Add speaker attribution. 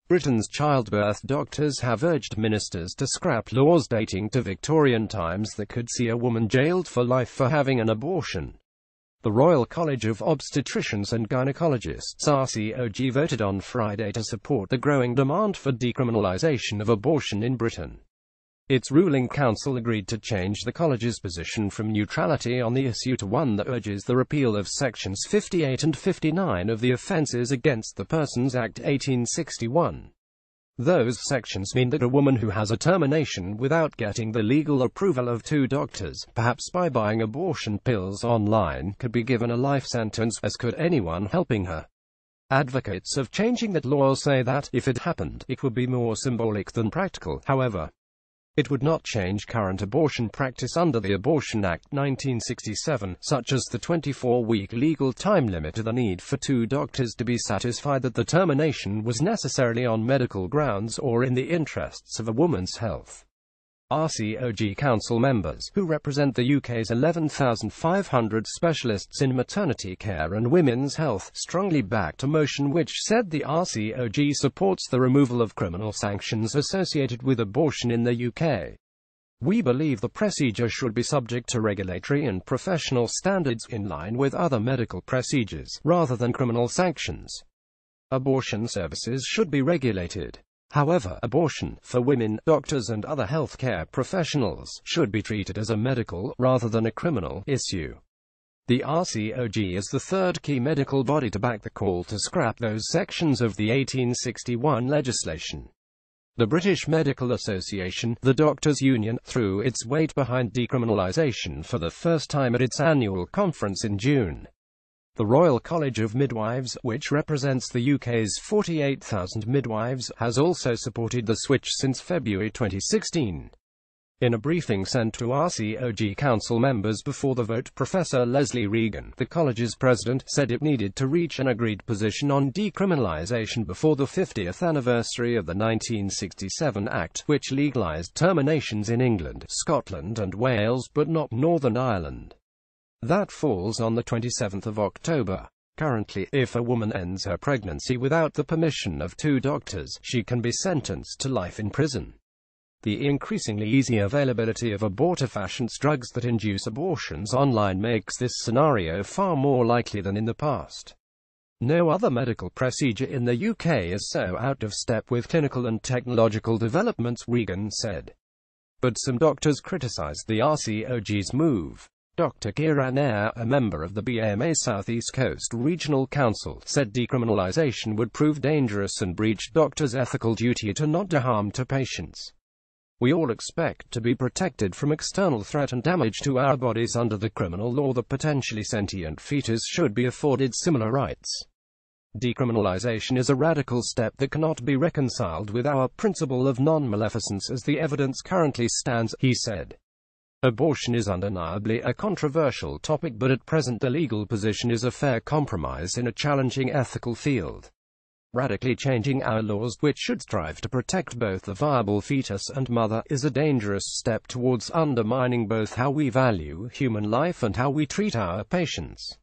Speaker 1: Britain's childbirth doctors have urged ministers to scrap laws dating to Victorian times that could see a woman jailed for life for having an abortion. The Royal College of Obstetricians and Gynaecologists (RCOG) voted on Friday to support the growing demand for decriminalisation of abortion in Britain. Its ruling council agreed to change the college's position from neutrality on the issue to one that urges the repeal of sections 58 and 59 of the Offences Against the Persons Act 1861. Those sections mean that a woman who has a termination without getting the legal approval of two doctors, perhaps by buying abortion pills online, could be given a life sentence, as could anyone helping her. Advocates of changing that law say that, if it happened, it would be more symbolic than practical. However, it would not change current abortion practice under the Abortion Act 1967, such as the 24-week legal time limit or the need for two doctors to be satisfied that the termination was necessarily on medical grounds or in the interests of a woman's health. RCOG council members, who represent the UK's 11,500 specialists in maternity care and women's health, strongly backed a motion which said the RCOG supports the removal of criminal sanctions associated with abortion in the UK. We believe the procedure should be subject to regulatory and professional standards in line with other medical procedures, rather than criminal sanctions. Abortion services should be regulated. However, abortion, for women, doctors and other healthcare professionals, should be treated as a medical, rather than a criminal, issue. The RCOG is the third key medical body to back the call to scrap those sections of the 1861 legislation. The British Medical Association, the doctors' union, threw its weight behind decriminalisation for the first time at its annual conference in June. The Royal College of Midwives, which represents the UK's 48,000 midwives, has also supported the switch since February 2016. In a briefing sent to RCOG council members before the vote, Professor Leslie Regan, the college's president, said it needed to reach an agreed position on decriminalisation before the 50th anniversary of the 1967 Act, which legalised terminations in England, Scotland and Wales, but not Northern Ireland. That falls on the 27th of October. Currently, if a woman ends her pregnancy without the permission of two doctors, she can be sentenced to life in prison. The increasingly easy availability of abortifacient drugs that induce abortions online makes this scenario far more likely than in the past. No other medical procedure in the UK is so out of step with clinical and technological developments, Regan said. But some doctors criticised the RCOG's move. Dr. Kieran Eyre, a member of the BMA South East Coast Regional Council, said decriminalisation would prove dangerous and breach doctors' ethical duty to not do harm to patients. We all expect to be protected from external threat and damage to our bodies under the criminal law. The potentially sentient fetus should be afforded similar rights. Decriminalisation is a radical step that cannot be reconciled with our principle of non-maleficence as the evidence currently stands, he said. Abortion is undeniably a controversial topic, but at present the legal position is a fair compromise in a challenging ethical field. Radically changing our laws, which should strive to protect both the viable fetus and mother, is a dangerous step towards undermining both how we value human life and how we treat our patients.